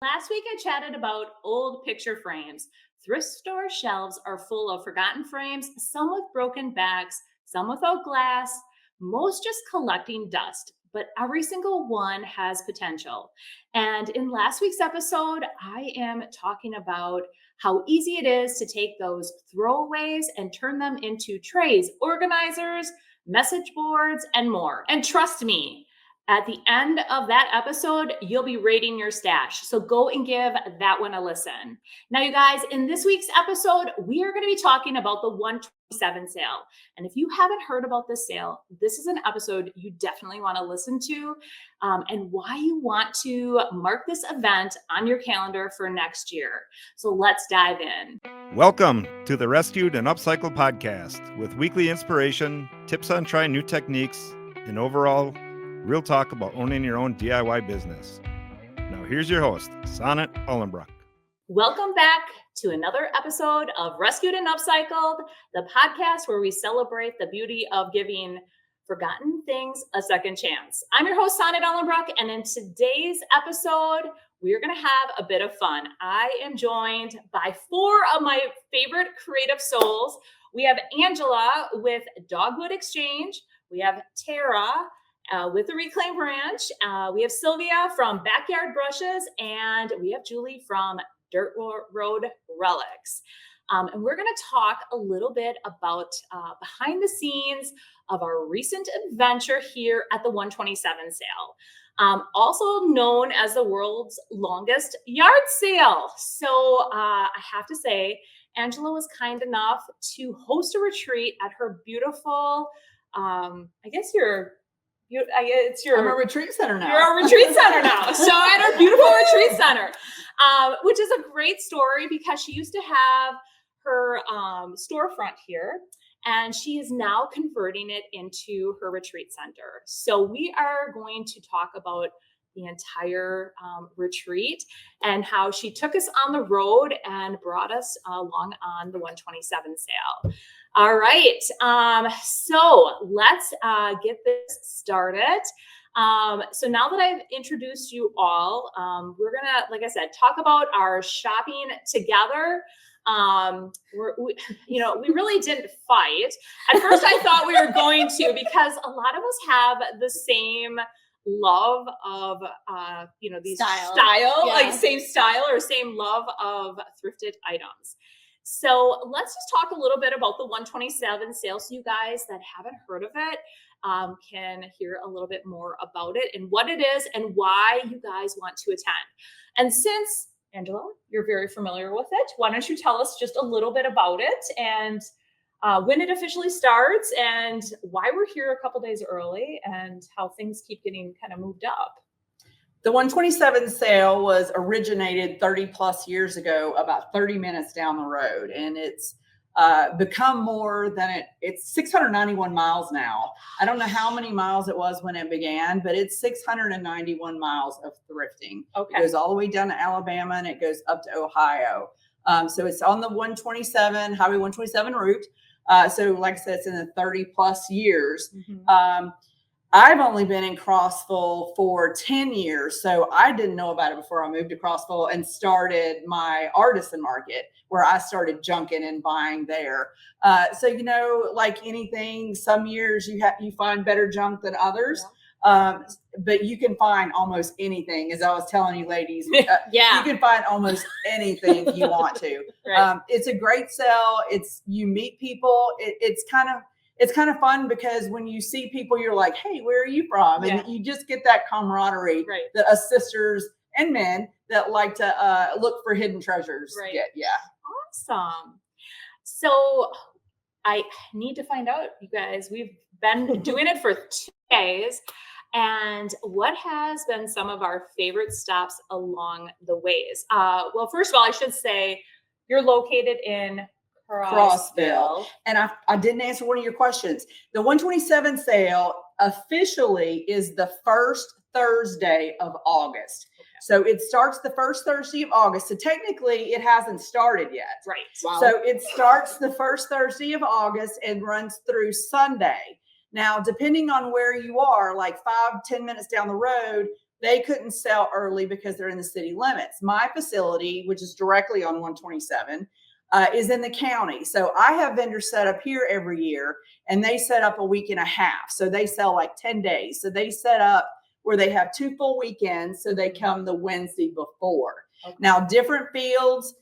Last week, I chatted about old picture frames. Thrift store shelves are full of forgotten frames, some with broken backs, some without glass, most just collecting dust. But every single one has potential. And in last week's episode, I am talking about how easy it is to take those throwaways and turn them into trays, organizers, message boards, and more. And trust me, at the end of that episode, you'll be rating your stash. So go and give that one a listen. Now, you guys, in this week's episode, we are going to be talking about the 127 sale. And if you haven't heard about this sale, this is an episode you definitely want to listen to, and why you want to mark this event on your calendar for next year. So let's dive in. Welcome to the Rescued and Upcycled podcast with weekly inspiration, tips on trying new techniques, and overall real talk about owning your own DIY business. Now here's your host, Sonnet Ullenbrock. Welcome back to another episode of Rescued and Upcycled, the podcast where we celebrate the beauty of giving forgotten things a second chance. I'm your host, Sonnet Ullenbrock, and in today's episode, we're going to have a bit of fun. I am joined by four of my favorite creative souls. We have Angela with Dogwood Exchange. We have Tara with the Reclaim Branch. We have Sylvia from Backyard Brushes, and we have Julie from Dirt Road Relics. And we're going to talk a little bit about behind the scenes of our recent adventure here at the 127 sale, also known as the world's longest yard sale. So I have to say, Angela was kind enough to host a retreat at her beautiful, I'm a retreat center now. You're a retreat center now. So at our beautiful retreat center, which is a great story because she used to have her storefront here, and she is now converting it into her retreat center. So we are going to talk about the entire retreat and how she took us on the road and brought us along on the 127 sale. All right, so let's get this started. So now that I've introduced you all, we're gonna, like I said, talk about our shopping together. We really didn't fight. At first I thought we were going to, because a lot of us have the same love of, these style, yeah. Like same style or same love of thrifted items. So let's just talk a little bit about the 127 sale, so you guys that haven't heard of it can hear a little bit more about it and what it is and why you guys want to attend. And since, Angela, you're very familiar with it, why don't you tell us just a little bit about it and when it officially starts and why we're here a couple days early and how things keep getting kind of moved up. The 127 sale was originated 30 plus years ago, about 30 minutes down the road. And it's become more than it's 691 miles now. I don't know how many miles it was when it began, but it's 691 miles of thrifting. Okay. It goes all the way down to Alabama and it goes up to Ohio. So it's on the 127, Highway 127 route. So like I said, it's in the 30 plus years. Mm-hmm. I've only been in Crossville for 10 years, so I didn't know about it before I moved to Crossville and started my artisan market, where I started junkin and buying there. So, like anything, some years you find better junk than others, but you can find almost anything. As I was telling you ladies, you can find almost anything you want to. Right. It's a great sale. You meet people. It's kind of fun because when you see people, you're like, hey, where are you from? And you just get that camaraderie that us sisters and men that like to look for hidden treasures get. Yeah. Awesome. So I need to find out, you guys, we've been doing it for 2 days. And what has been some of our favorite stops along the ways? Well, first of all, I should say you're located in Crossville. And I didn't answer one of your questions. The 127 sale officially is the first Thursday of August. Okay. So it starts the first Thursday of August. So technically it hasn't started yet. Right. Wow. So it starts the first Thursday of August and runs through Sunday. Now, depending on where you are, like 5-10 minutes down the road, they couldn't sell early because they're in the city limits. My facility, which is directly on 127, is in the county. So I have vendors set up here every year, and they set up a week and a half. So they sell like 10 days. So they set up where they have 2 full weekends. So they come the Wednesday before. Okay. Now, different fields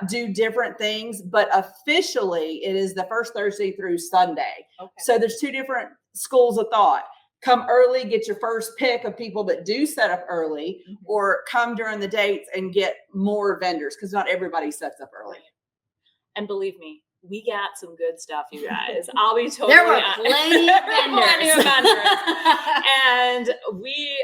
do different things, but officially it is the first Thursday through Sunday. Okay. So there's 2 different schools of thought. Come early, get your first pick of people that do set up early, or come during the dates and get more vendors, because not everybody sets up early. And believe me, we got some good stuff, you guys. I'll be totally There were plenty of vendors. And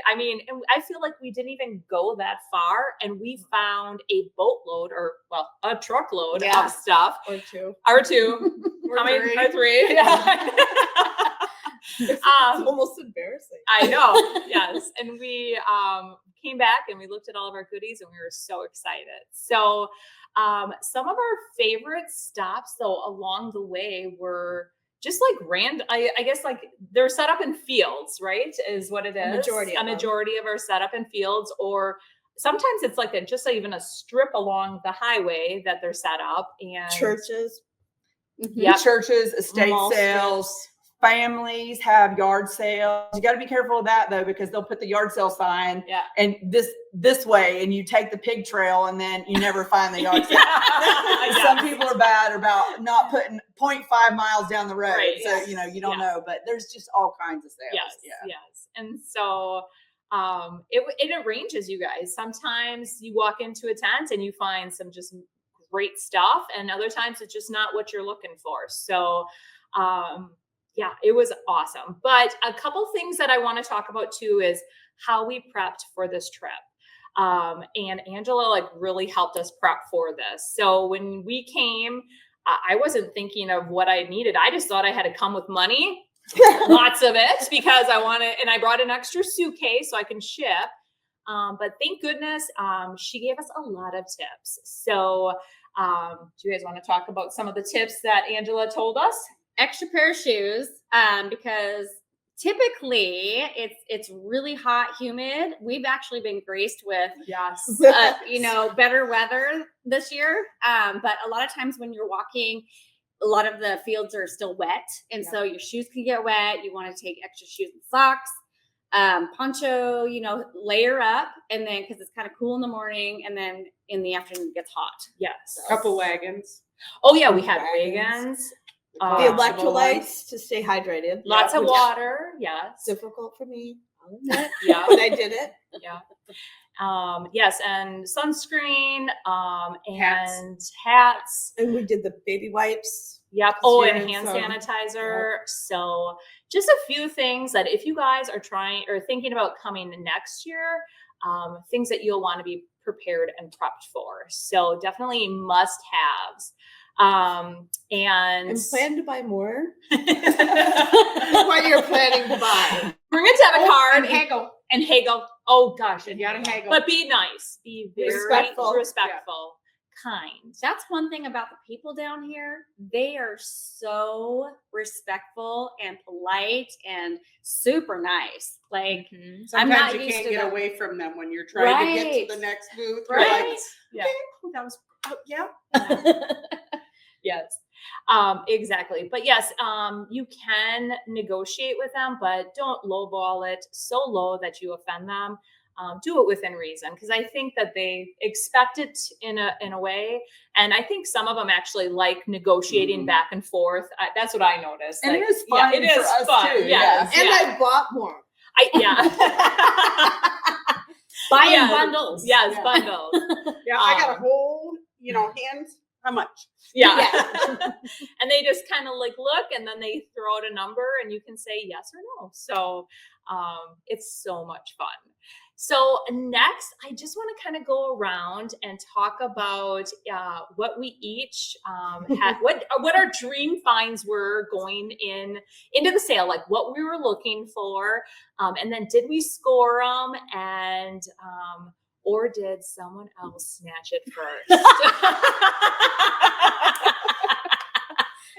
I feel like we didn't even go that far, and we found a boatload, or well, a truckload of stuff. Or 2. Or 2. Or 3. Yeah. It's almost embarrassing. I know. Yes. And we came back and we looked at all of our goodies, and we were so excited. So some of our favorite stops, though, along the way were just like random. I guess like they're set up in fields, right? Is what it is. A majority of our setup in fields, or sometimes it's like even a strip along the highway that they're set up. And churches, churches, estate sales. Families have yard sales. You got to be careful of that, though, because they'll put the yard sale sign and this way, and you take the pig trail, and then you never find the yard sale. Some people are bad about not putting 0.5 miles down the road, so you don't know. But there's just all kinds of sales. Yes. And so it arranges, you guys. Sometimes you walk into a tent and you find some just great stuff, and other times it's just not what you're looking for. So yeah, it was awesome. But a couple things that I want to talk about too is how we prepped for this trip. And Angela really helped us prep for this. So when we came, I wasn't thinking of what I needed. I just thought I had to come with money, lots of it, because and I brought an extra suitcase so I can ship. But thank goodness, she gave us a lot of tips. So do you guys want to talk about some of the tips that Angela told us? Extra pair of shoes, because typically it's really hot, humid. We've actually been graced with better weather this year. But a lot of times when you're walking, a lot of the fields are still wet, and so your shoes can get wet. You want to take extra shoes and socks, poncho, layer up, and then because it's kind of cool in the morning, and then in the afternoon it gets hot. Yes, couple wagons. Oh yeah, we had wagons. The electrolytes to stay hydrated. Lots of water. Yes. Difficult for me. Yeah. But I did it. Yeah. Yes. And sunscreen, and hats. And we did the baby wipes. Yep. Oh, and hand sanitizer. Yep. So just a few things that if you guys are trying or thinking about coming next year, things that you'll want to be prepared and prepped for. So definitely must haves. And plan to buy more. What you're planning to buy? Bring a debit card and haggle. Oh gosh, and you gotta haggle. But be nice. Be very respectful, kind. That's one thing about the people down here. They are so respectful and polite and super nice. Like sometimes I'm not you can't get away from them when you're trying to get to the next booth. Right. Like, yeah. That was yeah. Yes, exactly. But yes, you can negotiate with them, but don't lowball it so low that you offend them. Do it within reason, because I think that they expect it in a way, and I think some of them actually like negotiating back and forth. That's what I noticed. And it is fun. Yeah, it is fun. Too. Yes. And I bought more. Buying bundles. Yes, bundles. Yeah, I got a whole, hands. How much? Yeah. And they just kind of look, and then they throw out a number, and you can say yes or no. So it's so much fun. So next, I just want to kind of go around and talk about what we each had, what our dream finds were going into the sale, like what we were looking for, and then did we score them, and or did someone else snatch it first?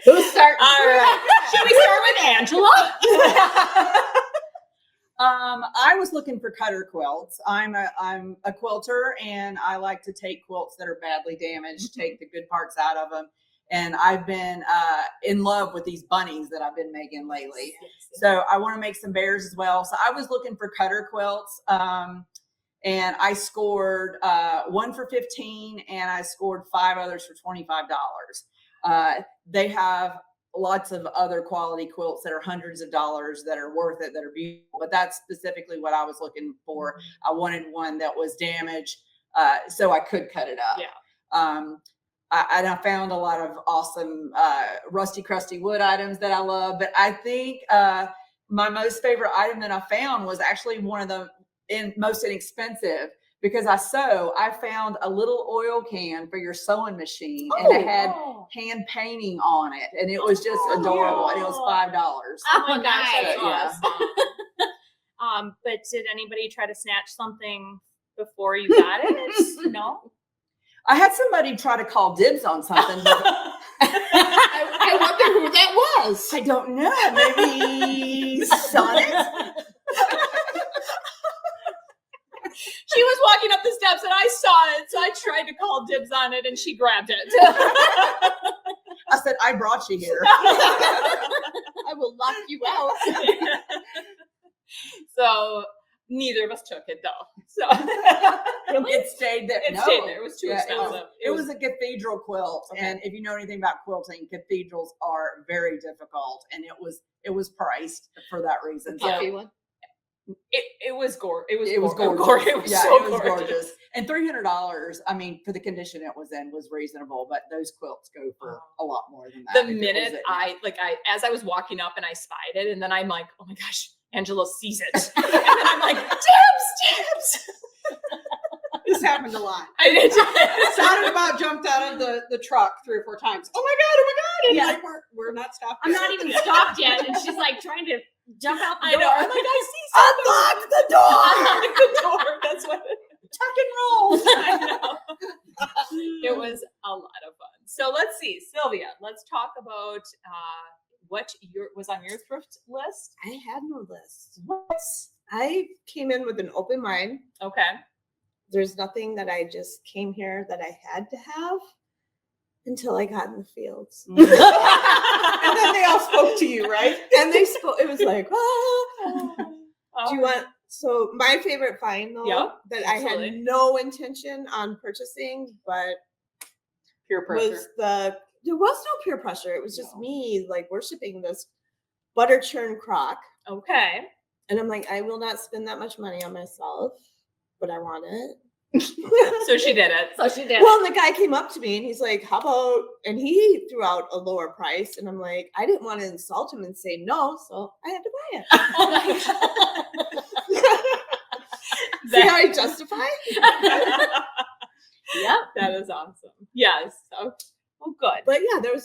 Who's starting? All right. Should we start with Angela? I was looking for cutter quilts. I'm a quilter, and I like to take quilts that are badly damaged, take the good parts out of them. And I've been in love with these bunnies that I've been making lately. So I want to make some bears as well. So I was looking for cutter quilts, and I scored one for $15, and I scored 5 others for $25. They have lots of other quality quilts that are hundreds of dollars that are worth it, that are beautiful, but that's specifically what I was looking for. I wanted one that was damaged, so I could cut it up. Yeah. And I found a lot of awesome rusty, crusty wood items that I love, but I think my most favorite item that I found was actually one of the most inexpensive, because I found a little oil can for your sewing machine, and it had hand painting on it, and it was just adorable, and it was $5. Oh my gosh, that's Yeah. awesome. But did anybody try to snatch something before you got it? No? I had somebody try to call dibs on something, but I wonder who that was. I don't know. Maybe Sonnet? She was walking up the steps and I saw it, so I tried to call dibs on it and she grabbed it. I said, I brought you here. I will lock you out. So neither of us took it though. So It stayed there. it stayed there. It was too Yeah, expensive. It was a cathedral quilt, and if you know anything about quilting, cathedrals are very difficult, and it was priced for that reason. So Puffy one. It was gorgeous. it was gorgeous. It was Yeah, so it was gorgeous. gorgeous. And $300, I mean, for the condition it was in, was reasonable, but those quilts go for a lot more than that. The if it was minute in- as I was walking up and I spied it, and then I'm like, oh my gosh, Angela sees it. And then I'm like, dibs. This happened a lot. I did. Sounded about jumped out of the truck 3 or 4 times. Oh my god! And Yeah. like we're not stopped. I'm not even stopped yet, and she's like trying to jump out the I door. know. I'm like, I see something. Unlock the door! Unlock the door. That's what Tuck and roll. I know. It was a lot of fun. So let's see, Sylvia, let's talk about what was on your thrift list. I had no list. What? I came in with an open mind. Okay. There's nothing that I just came here that I had to have until I got in the fields. And then they all spoke to you, right? And they spoke, it was like, do you want, so my favorite find though, Yeah, that I absolutely. had no intention on purchasing, but Peer pressure. was there was no peer pressure. It was just me like worshiping this butter churn crock. Okay. And I'm like, I will not spend that much money on myself, but I want it. So she did it. So she did. Well, and the guy came up to me and he's like, how about, and he threw out a lower price. And I'm like, I didn't want to insult him and say no, so I had to buy it. Oh my God. See how I justify? Yeah, that is awesome. Yes. So, well, good. But yeah, there was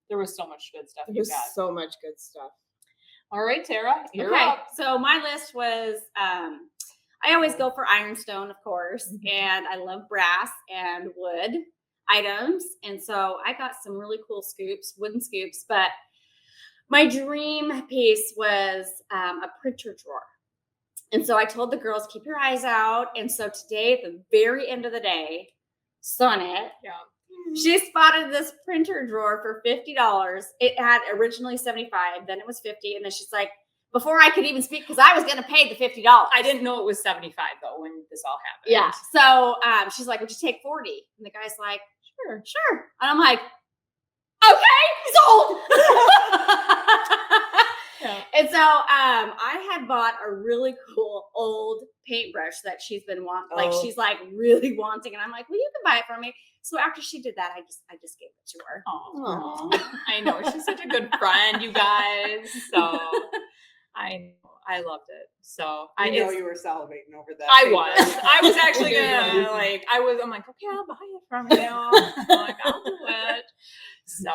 There was so much good stuff there you was got. so much good stuff. All right, Tara, you're Okay, up. so my list was I always go for ironstone, of course, Mm-hmm. and I love brass and wood items. And so I got some really cool scoops, wooden scoops, but my dream piece was a printer drawer. And so I told the girls, keep your eyes out. And so today, at the very end of the day, Sonnet, Yeah. she spotted this printer drawer for $50. It had originally $75, then it was $50, and then she's like, before I could even speak, because I was going to pay the $50. I didn't know it was 75 though when this all happened. Yeah. So she's like, would you take 40? And the guy's like, sure. And I'm like, okay, sold. Yeah. And so I had bought a really cool old paintbrush that she's been wanting, like she's like really wanting, and I'm like, well, you can buy it for me. So after she did that, I just gave it to her. Oh, I know. She's such a good friend, you guys. So I loved it. So I know it's- you were salivating over that. I paper. was. I was actually gonna I'm like, okay, I'll buy it from you. I'm like, I'll do it. So,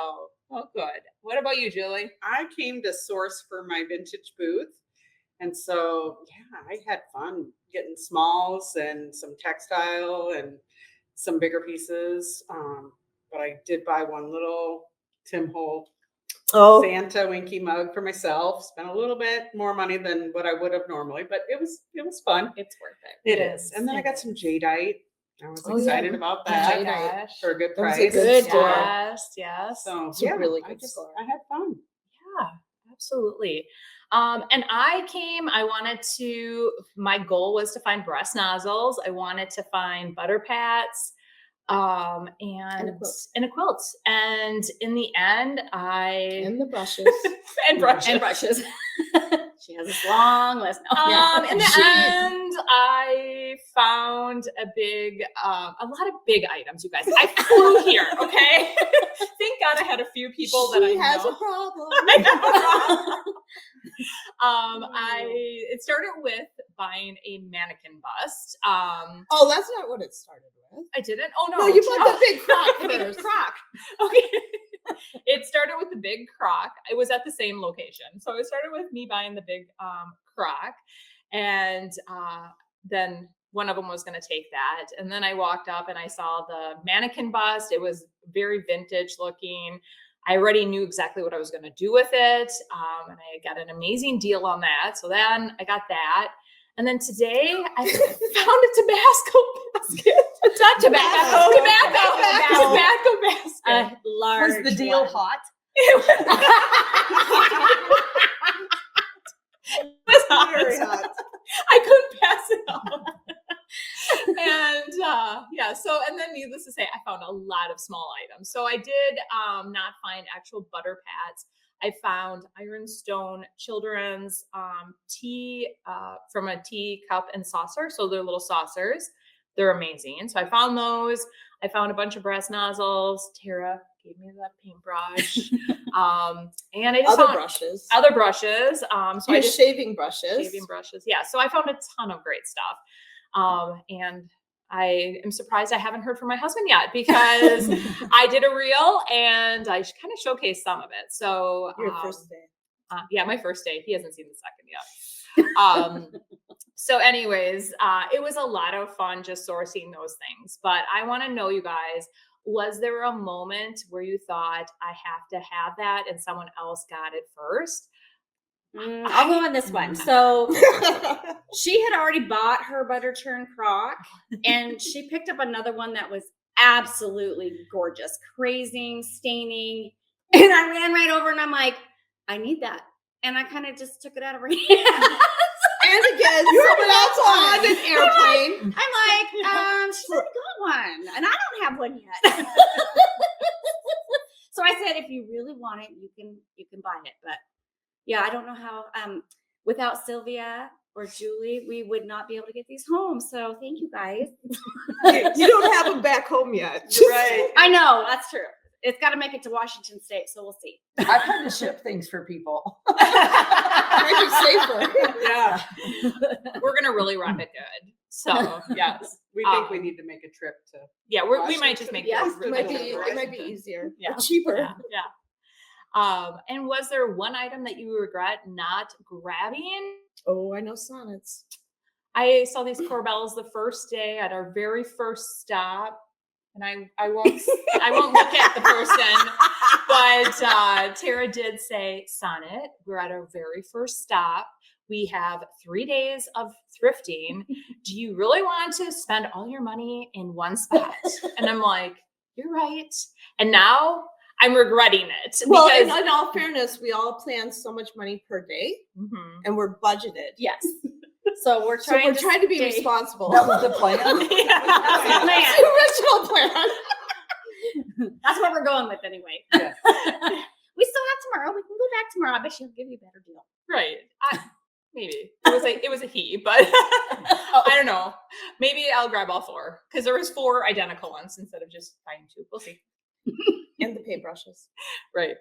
oh, good. What about you, Julie? I came to source for my vintage booth. And so, yeah, I had fun getting smalls and some textile and some bigger pieces. But I did buy one little Tim Hole Oh, Santa Winky mug for myself. Spent a little bit more money than what I would have normally, but it was fun. It's worth it. It is. And then I got some jadeite. I was excited about Oh my that gosh. for a good That was price. a good store. Yes, yes. So It's a really good I store. I had fun. Yeah, absolutely. And my goal was to find breast nozzles. I wanted to find butter pats, and a quilt. And in the end, And the brushes. and brushes. And brushes. She has this long list. No. In the end, I found a lot of big items, you guys. I flew here, okay? Thank God I had a few people that I She has know. a problem. It started with buying a mannequin bust. Oh, that's not what it started with. I didn't. Oh no, No, you bought the big crock the big first. crock. Okay. It started with the big crock. It was at the same location. So it started with me buying the big crock. And then one of them was going to take that. And then I walked up and I saw the mannequin bust. It was very vintage looking. I already knew exactly what I was going to do with it. And I got an amazing deal on that. So then I got that. And then today I found a Tabasco basket. Tobacco basket. Large. Was the deal one. hot? It was hot. Very hot. I couldn't pass it up. And then needless to say, I found a lot of small items. So I did not find actual butter pads. I found ironstone children's tea from a tea cup and saucer. So they're little saucers. They're amazing. So I found those. I found a bunch of brass nozzles. Tara gave me that paintbrush. And I just Other found brushes. other brushes. So I just shaving brushes. shaving brushes. Yeah. So I found a ton of great stuff. And I am surprised I haven't heard from my husband yet because I did a reel and I kind of showcased some of it. So Your first day. yeah, my first day. He hasn't seen the second yet. So anyways, it was a lot of fun just sourcing those things. But I want to know, you guys, was there a moment where you thought I have to have that and someone else got it first? I'll go on this one. So she had already bought her butter churn crock and she picked up another one that was absolutely gorgeous, crazing, staining. And I ran right over and I'm like, I need that. And I kind of just took it out of her hand. And again, someone else on an airplane. I'm like, she's already got one and I don't have one yet. So I said, if you really want it, you can buy it. But yeah, I don't know how, without Sylvia or Julie, we would not be able to get these home. So thank you guys. You don't have them back home yet. Right. I know, that's true. It's got to make it to Washington State, so we'll see. I've had to ship things for people. Make it safer. Yeah. We're going to really wrap it good. So yes, We think we need to make a trip to. yeah, we might just make Yes, this It really might be, good. it might be easier. Yeah. Or cheaper. Yeah. And was there one item that you regret not grabbing? Oh, I know sonnets. I saw these Corbells the first day at our very first stop, and I won't look at the person, but Tara did say, Sonnet, we're at our very first stop. We have 3 days of thrifting. Do you really want to spend all your money in one spot? And I'm like, you're right. And now I'm regretting it. Well, because, in all fairness, we all plan so much money per day, Mhm. and we're budgeted. Yes. So we're So trying, we're trying to be stay- responsible. That was the plan. Yeah. Plan. The original plan. That's what we're going with anyway. Yeah. We still have tomorrow. We can go back tomorrow. I bet she'll give you a better deal. Right. Maybe it was a he, but I don't know. Maybe I'll grab all four because there was 4 identical ones instead of just buying 2. We'll see. And the paintbrushes. Right.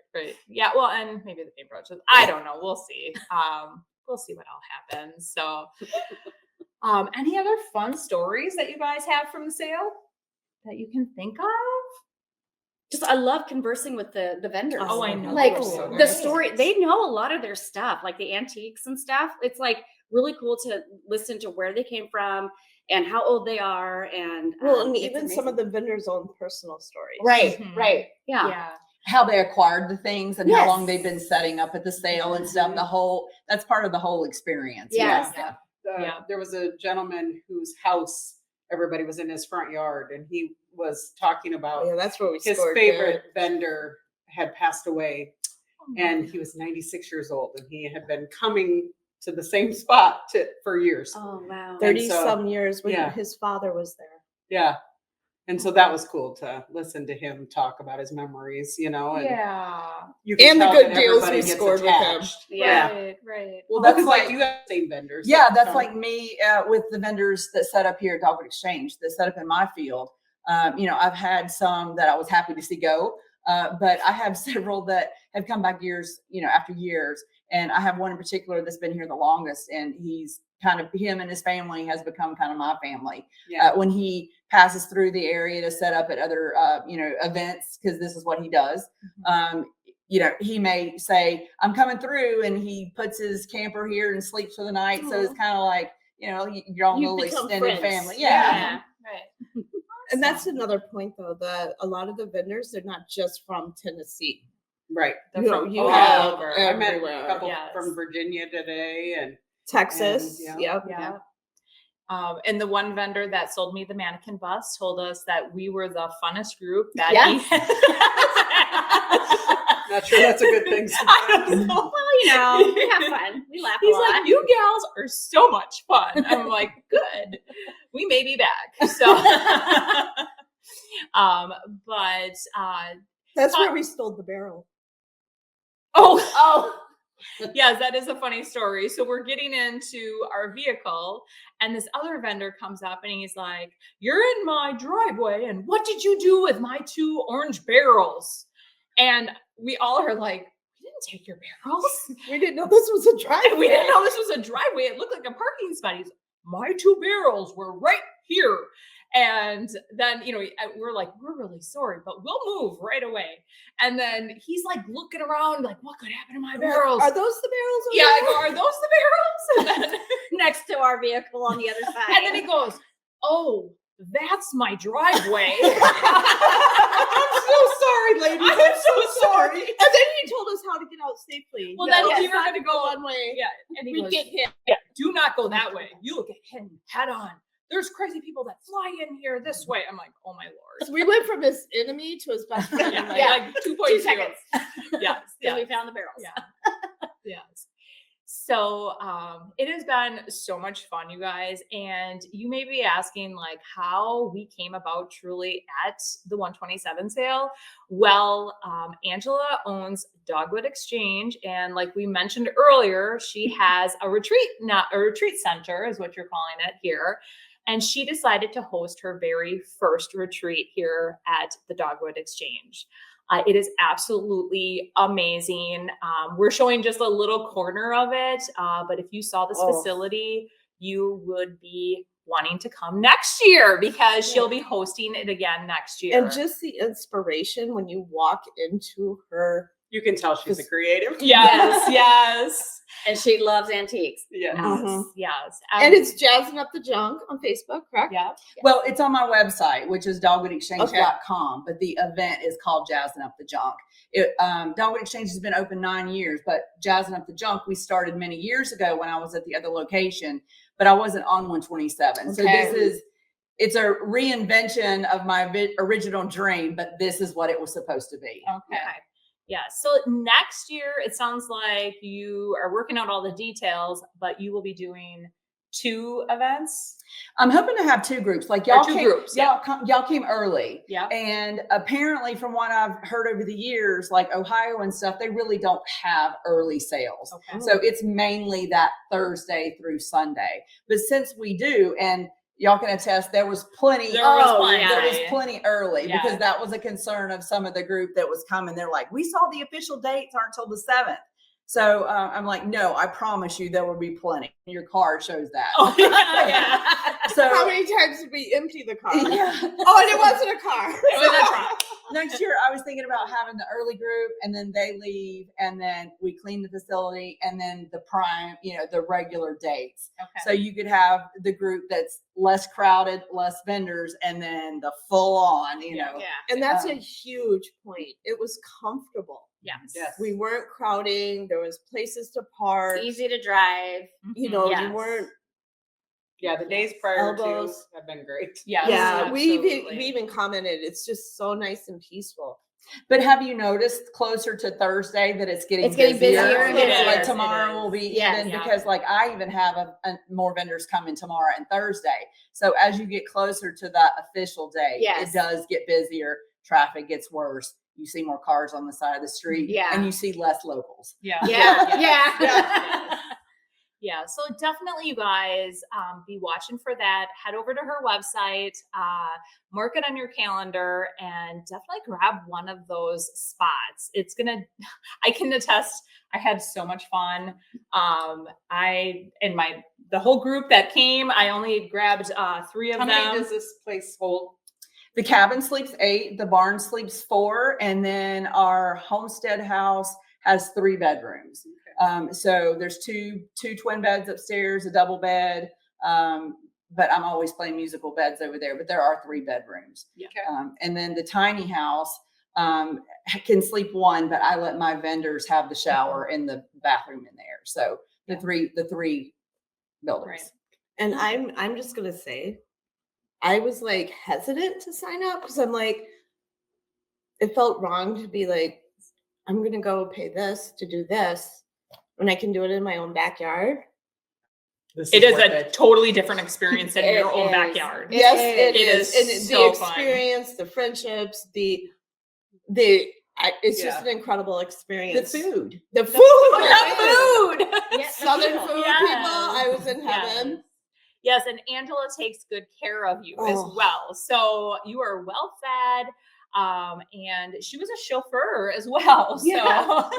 Yeah. Well, and maybe the paintbrushes. I don't know. We'll see. We'll see what all happens. So, any other fun stories that you guys have from the sale that you can think of? Just I love conversing with the vendors. Oh, I know. Like They're so the nice. story, they know a lot of their stuff, like the antiques and stuff. It's like really cool to listen to where they came from and how old they are. And Well, and it's even some of amazing. the vendors' own personal stories. Right, Mhm. right. Yeah. Yeah. how they acquired the things and how Yes. long they've been setting up at the sale and stuff. That's part of the whole experience. Yes. There was a gentleman whose house everybody was in his front yard, and he was talking about Yeah, that's where we his scored favorite good. vendor had passed away, and he was 96 years old, and he had been coming to the same spot for years. Oh wow. 30 so- some years when yeah. his father was there. Yeah. And so that was cool to listen to him talk about his memories, you know. And you can And the tell good that deals everybody we gets scored with him. attached. Yeah. Right. Well, That's that's like like you have the same vendors. Yeah, that that's come. like me with the vendors that set up here at Dogwood Exchange, that set up in my field. I've had some that I was happy to see go, but I have several that have come back years, after years. And I have one in particular that's been here the longest, and him and his family has become kind of my family. Yeah. When he passes through the area to set up at other, events, because this is what he does. He may say, I'm coming through, and he puts his camper here and sleeps for the night. So it's kind of like, your own You've little become extended friends. family. Yeah. Right. And that's another point, though, that a lot of the vendors, they're not just from Tennessee. Right. They're You from know, you all have over. I met a everywhere. couple Yes. from Virginia today, and Texas. And, Yep. Yeah. And the one vendor that sold me the mannequin bus told us that we were the funnest group that not sure that's a good thing. I don't know. Well, we have fun. We laugh He's a lot. like, you gals are so much fun. I'm like, good. We may be back. So, That's where we stole the barrel. oh, yes, that is a funny story. So we're getting into our vehicle, and this other vendor comes up and he's like, you're in my driveway, and what did you do with my 2 orange barrels? And we all are like, we didn't take your barrels. We didn't know this was a driveway. We didn't know this was a driveway. It looked like a parking spot. He's, my 2 barrels were right here. And then, we're like, we're really sorry, but we'll move right away. And then he's like looking around like, what could happen to my barrels? Are those the barrels? over Yeah, I there? go, are those the barrels? And then, Next to our vehicle on the other side. and then he goes, oh, that's my driveway. I'm so sorry, ladies. I'm so sorry. And then he told us how to get out safely. Well, then Yes, we were not going to go one way. Yeah. And he We goes, get hit. yeah, do not go that way. You will get hit head on. There's crazy people that fly in here this way. I'm like, oh my Lord. So we went from his enemy to his best friend. in like, Like 2.0. 2 seconds. Yes. Till we Yes. found the barrels. Yeah. Yes. So it has been so much fun, you guys. And you may be asking like how we came about truly at the 127 sale. Well, Angela owns Dogwood Exchange. And like we mentioned earlier, she has a retreat center is what you're calling it here. And she decided to host her very first retreat here at the Dogwood Exchange. It is absolutely amazing. We're showing just a little corner of it, but if you saw this facility, you would be wanting to come next year because she'll be hosting it again next year. And just the inspiration when you walk into her. You can tell she's a creative. yes. And she loves antiques. Yeah. Yes. And it's Jazzing Up the Junk on Facebook, correct? Yeah. Well, it's on my website, which is dogwoodexchange.com, but the event is called Jazzing Up the Junk. Dogwood Exchange has been open 9 years, but Jazzing Up the Junk, we started many years ago when I was at the other location, but I wasn't on 127. So it's a reinvention of my original dream, but this is what it was supposed to be. Okay. Yeah. So next year, it sounds like you are working out all the details, but you will be doing 2 events. I'm hoping to have 2 groups. Like y'all Or 2 came, groups, yeah. y'all came early. Yeah. And apparently from what I've heard over the years, like Ohio and stuff, they really don't have early sales. Okay. So it's mainly that Thursday through Sunday. But since we do, and y'all can attest, there was plenty. There was There was plenty. plenty early Yeah. because that was a concern of some of the group that was coming. They're like, we saw the official dates aren't till the 7th. So I'm like, no, I promise you there will be plenty. Your card shows that. Oh, yeah. So How many times did we empty the car? yeah. Oh, and it wasn't a car. It was a truck. Next year, I was thinking about having the early group, and then they leave, and then we clean the facility, and then the prime, the regular dates. Okay. So you could have the group that's less crowded, less vendors, and then the full on, Yeah. And that's a huge point. It was comfortable. Yes. Yes. We weren't crowding. There was places to park. Easy to drive. You know, Yes. you weren't. Yeah, the days prior Elbows. to have been great. Yes, Yeah, we absolutely. even commented. It's just so nice and peaceful. But have you noticed closer to Thursday that it's getting It's getting busier and busier. Like It is, tomorrow it will be Yes. even Yeah. because like I even have more vendors coming tomorrow and Thursday. So as you get closer to that official day, Yes. it does get busier. Traffic gets worse. You see more cars on the side of the street, Yeah. and you see less locals. Yeah. Yeah. Yeah, so definitely you guys be watching for that. Head over to her website, mark it on your calendar, and definitely grab one of those spots. It's gonna, I can attest, I had so much fun. The whole group that came, I only grabbed 3 of How them. many does this place hold? The cabin sleeps 8, the barn sleeps 4, and then our homestead house has 3 bedrooms. So there's two twin beds upstairs, a double bed. But I'm always playing musical beds over there, but there are 3 bedrooms. Yeah. And then the tiny house can sleep 1, but I let my vendors have the shower and the bathroom in there. So the three buildings. Right. And I'm just gonna say, I was like hesitant to sign up because I'm like, it felt wrong to be like, I'm gonna go pay this to do this when I can do it in my own backyard. It is a totally different experience in your own backyard. Yes, It it is is. And so the fun. experience, the friendships, it's just an incredible The experience. food. The food. The food. Yeah, Southern people. food Yes. people. I was in Yes. heaven. Yes, and Angela takes good care of you as Oh. well. So you are well fed. And she was a chauffeur as well. So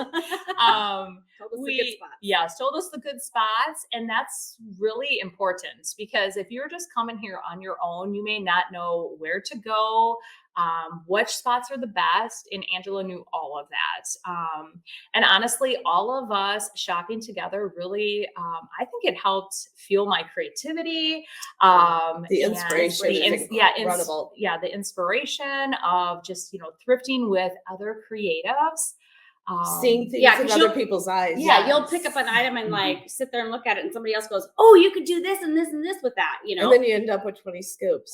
Told us the good spots. told us the good spots. And that's really important because if you're just coming here on your own, you may not know where to go, which spots are the best. And Angela knew all of that. And honestly, all of us shopping together really, I think it helped fuel my creativity. The and inspiration is incredible. the inspiration of just, thrifting with other creatives. Seeing things yeah, in 'cause other you'll- people's eyes. Yeah, you'll pick up an item and Mhm. like sit there and look at it, and somebody else goes, "Oh, you could do this and this and this with that," you know. And then you end up with 20 scoops.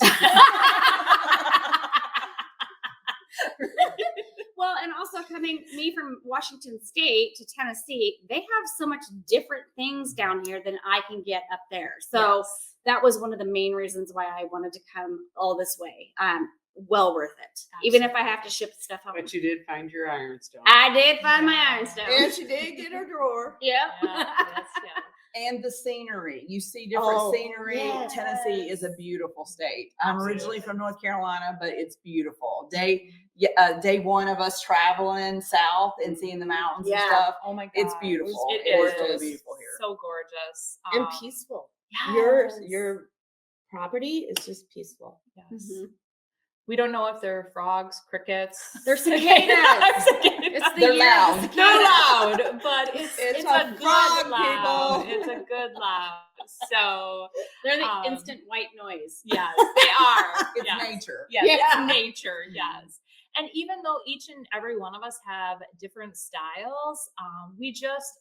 Well, and also coming me from Washington State to Tennessee, they have so much different things down here than I can get up there. So that was one of the main reasons why I wanted to come all this way. Well worth it, even if I have to ship stuff home. But you did find your ironstone. I did find my ironstone. And she did get her drawer. Yep. And the scenery. You see different Oh, scenery. yes. Tennessee is a beautiful state. I'm originally from North Carolina, but it's beautiful. Day 1 of us traveling south and seeing the mountains and Yeah. stuff. Oh my God. It's beautiful. It It is is. really beautiful here. So gorgeous. And peaceful. Yes. Your property is just peaceful. Yes. Mhm. We don't know if they're frogs, crickets. They're cicadas. It's the They're year loud. of the They're cicada. loud, but it's It's a a good frog, loud. people. It's a good loud. So They're the Um, instant white noise. yes, they are. It's yes. nature. Yes, Yeah. it's nature. Yes. And even though each and every one of us have different styles, we just,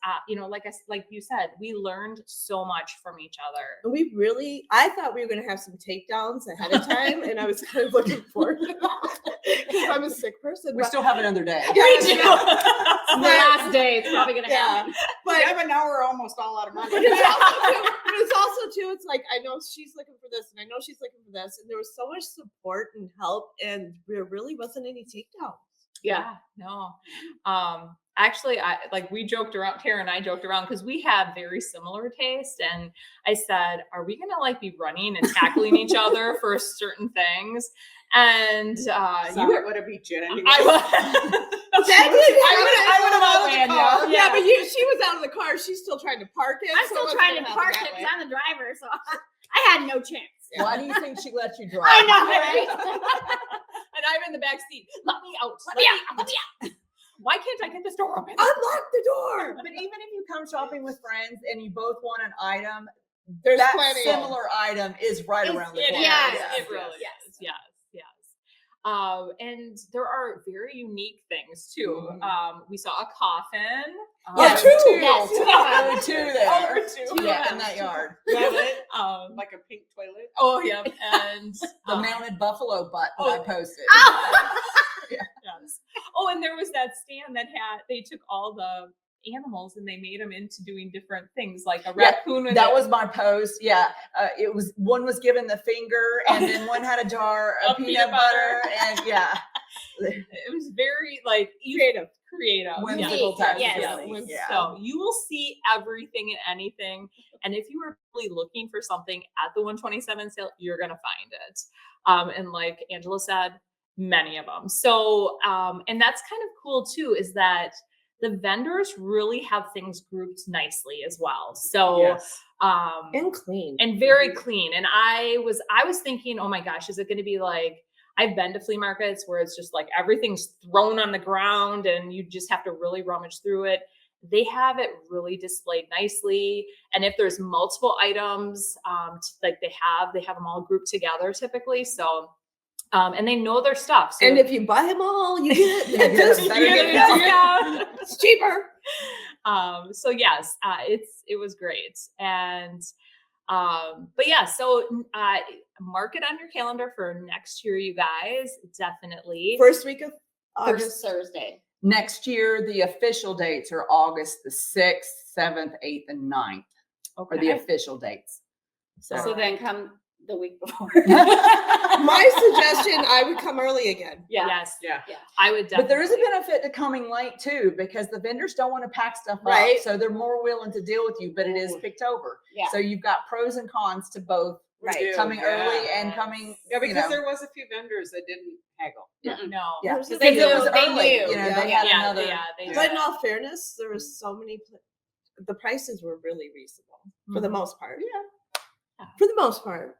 like you said, we learned so much from each other. And I thought we were going to have some takedowns ahead of time, and I was kind of looking forward to that because I'm a sick person. We still have another day. We do. The last day, it's probably gonna happen. But Yeah, but now we're almost all out of money. it's also too, it's like, I know she's looking for this and I know she's looking for this. And there was so much support and help, and there really wasn't any takedowns. Yeah, no. Actually, we joked around, Tara and I joked around because we have very similar taste. And I said, are we going to like be running and tackling each other for certain things? And you would have beat Jen anyway. I would have outran you. Yeah, but she was out of the car. She's still trying to park it. I'm so still what's trying gonna to happen park that it way? because I'm the driver, so I had no chance. Why do you think she let you drive? I know, right? And I'm in the back seat. Let me out. Let me out. Why can't I get this door open? Unlock the door. But even if you come shopping with friends and you both want an item, There's that plenty. similar item is right around the corner. It really is. Yes. And there are very unique things too. We saw a coffin. Two there. Over two. Yeah, in that yard. Like a pink toilet. Oh yeah, and The mounted buffalo butt that I posted. Yes. Oh, and there was that stand that they took all the animals and they made them into doing different things, like a raccoon. That was my post. Yeah, it was one was given the finger, and then one had a jar of peanut butter, and it was very creative, whimsical type Yes. of feeling. Yeah. So you will see everything and anything, and if you were really looking for something at the 127 sale, you're gonna find it. And like Angela said, many of them. So, and that's kind of cool too, is that the vendors really have things grouped nicely as well. So, And clean. and very clean. And I was thinking, oh my gosh, is it going to be like, I've been to flea markets where it's just like everything's thrown on the ground and you just have to really rummage through it. They have it really displayed nicely. And if there's multiple items, like they have them all grouped together typically. So, and they know their stuff. So And if you buy them all, you get a discount. It's cheaper. So yes, it was great. And, but yeah, so, mark it on your calendar for next year, you guys, definitely. First week of First August. Thursday. Next year, the official dates are August the 6th, 7th, 8th, and 9th are the official dates. So then come the week before. My suggestion, I would come early again. Yes. Yeah. I would definitely. But there is a benefit to coming late too, because the vendors don't want to pack stuff Right. up. So they're more willing to deal with you, but it is picked over. Yeah. So you've got pros and cons to both Right. coming early and coming. Yeah, because you know. there was a few vendors that didn't haggle. No. Yeah, Because because it was they early. knew. You know, Yeah. they had Yeah, another. they But in all fairness, there was so many. The prices were really reasonable for the most part. Yeah. For the most part.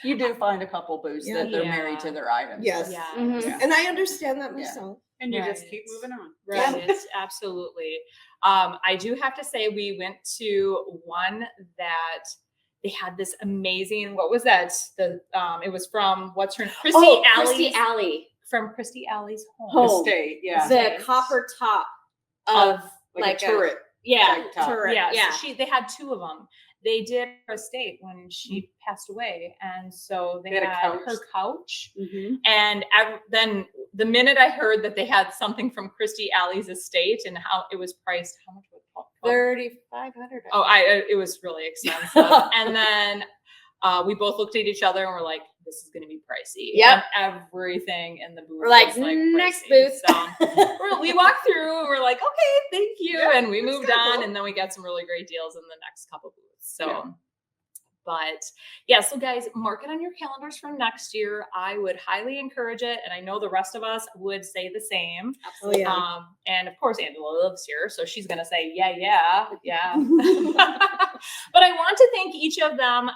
You do find a couple booths that they're married to their items. Yes. Yeah. Yeah. And I understand that myself. And you Right. just keep moving on. Right. Absolutely. I do have to say we went to one that they had this amazing, what was that? It was from Christy Alley. From Christy Alley's home. Estate, yeah. The copper top of like a turret. Yeah, top. turret. Yeah. Yeah. So they had two of them. They did her estate when she passed away. And so they They had a had couch. her couch. Mm-hmm. And then the minute I heard that they had something from Christy Alley's estate and how it was priced, how much would it cost? 3,500. Oh, it was really expensive. And then we both looked at each other and we're like, this is going to be pricey. Yep. And everything in the booth. We're like, was, next pricey. booth. So we walked through and we're like, okay, thank you. Yeah, and we that's moved kinda on cool. and then we got some really great deals in the next couple booths. So, Yeah. but yeah, so guys, mark it on your calendars for next year. I would highly encourage it. And I know the rest of us would say the same. Oh, yeah. And of course, Angela lives here, so she's going to say, yeah. But I want to thank each of them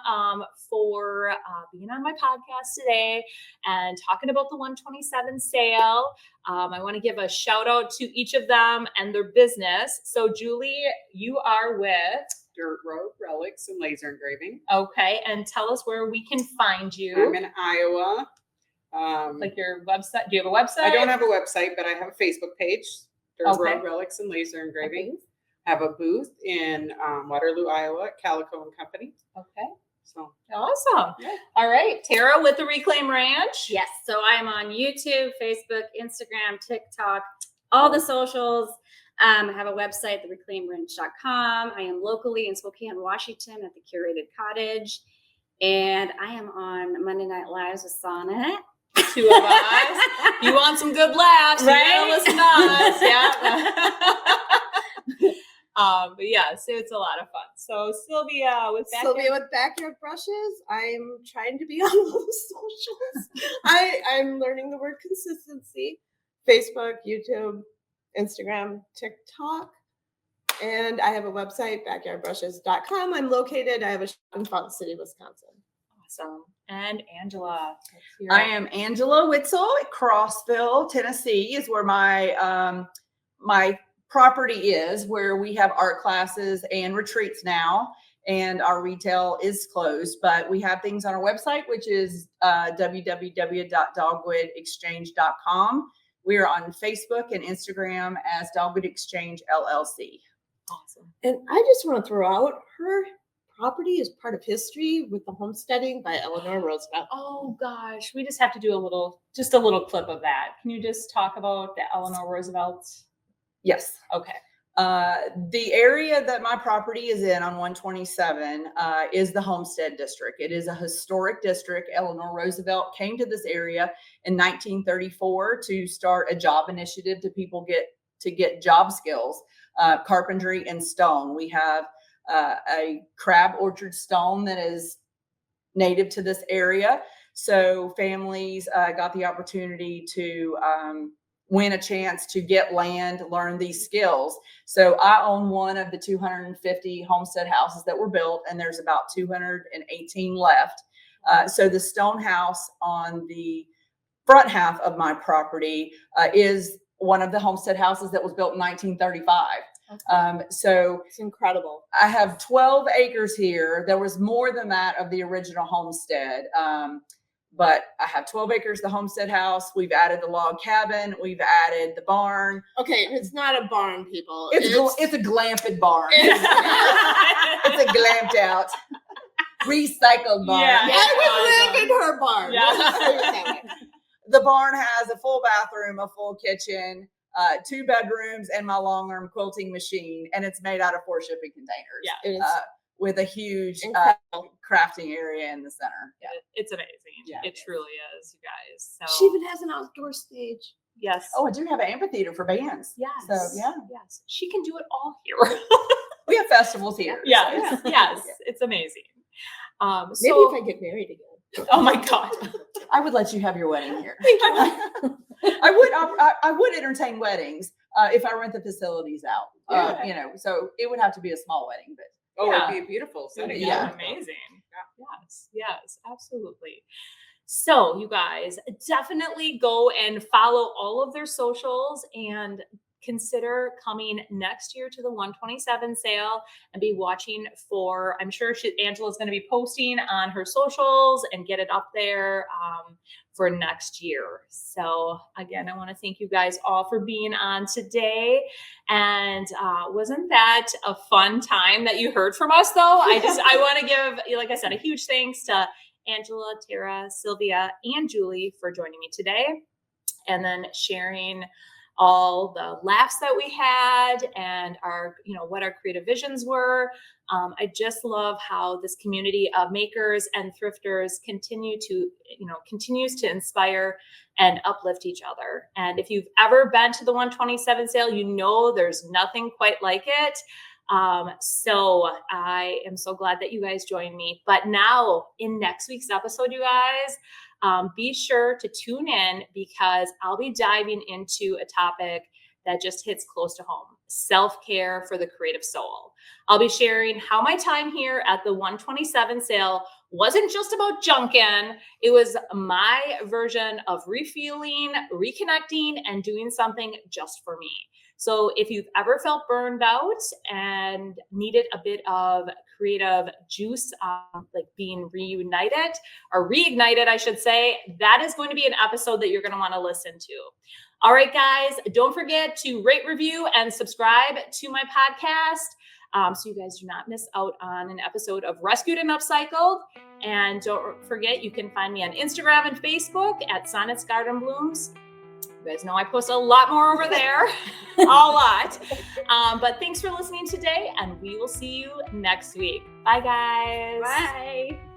for being on my podcast today and talking about the 127 sale. I want to give a shout out to each of them and their business. So Julie, you are with Dirt Road Relics and Laser Engraving. Okay, and tell us where we can find you. I'm in Iowa. Like your website. Do you have a website? I don't have a website, but I have a Facebook page, Dirt Okay. Road Relics and Laser Engraving. I have a booth in Waterloo, Iowa at Calico and Company. Okay. So Awesome. Yeah. All right. Tara with the Reclaim Ranch. Yes. So I am on YouTube, Facebook, Instagram, TikTok, all the socials. I have a website, thereclaimranch.com. I am locally in Spokane, Washington at the Curated Cottage. And I am on Monday Night Lives with Sonnet. Two of us. You want some good laughs, Right? you gotta listen to us. Yeah. But yeah, so it's a lot of fun. So Sylvia with Backyard Brushes. I'm trying to be on all the socials. I'm learning the word consistency. Facebook, YouTube, Instagram, TikTok. And I have a website, backyardbrushes.com. I have a shop in Feuds City, Wisconsin. Awesome. And Angela. I am Angela Witzel at Crossville, Tennessee, is where my my property is, where we have art classes and retreats now, and our retail is closed, but we have things on our website, which is www.dogwoodexchange.com. We are on Facebook and Instagram as Dogwood Exchange LLC. Awesome. And I just want to throw out her property is part of history with the homesteading by Eleanor Roosevelt. Oh gosh, we just have to do a little clip of that. Can you just talk about the Eleanor Roosevelt? Yes. Okay. The area that my property is in on 127 is the Homestead District. It is a historic district. Eleanor Roosevelt came to this area in 1934 to start a job initiative to get job skills, carpentry and stone. We have a crab orchard stone that is native to this area. So families got the opportunity to win a chance to get land, learn these skills. So I own one of the 250 homestead houses that were built, and there's about 218 left. So the stone house on the front half of my property is one of the homestead houses that was built in 1935. Okay. So It's incredible. I have 12 acres here. There was more than that of the original homestead. But I have 12 acres, the homestead house. We've added the log cabin. We've added the barn. Okay, it's not a barn, people. It's a glamped barn. It's a glamped out, recycled barn. Yeah. I would live in her barn. Yeah. The barn has a full bathroom, a full kitchen, 2 bedrooms, and my long arm quilting machine. And it's made out of 4 shipping containers. Yeah. It is with a huge incredible. crafting area in the center. Yeah, it's amazing. Yeah, it truly is, you guys. So She even has an outdoor stage. yes. Oh, I do have an amphitheater for bands. yes. So, yeah. Yes. She can do it all here. We have festivals here. Yes. So, Yes. It's amazing. Maybe So, if I get married again. oh my God. I would let you have your wedding here. Thank you. I would entertain weddings if I rent the facilities out. Yeah. So it would have to be a small wedding, but Oh, Yeah. it'd be a beautiful setting. Yeah. Amazing. Yes, absolutely. So you guys definitely go and follow all of their socials and consider coming next year to the 127 sale and be watching for, I'm sure Angela's going to be posting on her socials and get it up there for next year. So again, I want to thank you guys all for being on today. And wasn't that a fun time that you heard from us though? I want to give, like I said, a huge thanks to Angela, Tara, Sylvia, and Julie for joining me today, and then sharing all the laughs that we had and our, what our creative visions were. I just love how this community of makers and thrifters continues to inspire and uplift each other. And if you've ever been to the 127 sale, there's nothing quite like it. So I am so glad that you guys joined me. But now in next week's episode, you guys, be sure to tune in because I'll be diving into a topic that just hits close to home: self-care for the creative soul. I'll be sharing how my time here at the 127 sale wasn't just about junkin'. It was my version of refueling, reconnecting, and doing something just for me. So if you've ever felt burned out and needed a bit of creative juice, like being reignited, I should say, that is going to be an episode that you're going to want to listen to. All right, guys, don't forget to rate, review, and subscribe to my podcast so you guys do not miss out on an episode of Rescued and Upcycled. And don't forget, you can find me on Instagram and Facebook at Sonnets Garden Blooms. You guys know I post a lot more over there, a lot. But thanks for listening today, and we will see you next week. Bye, guys. Bye.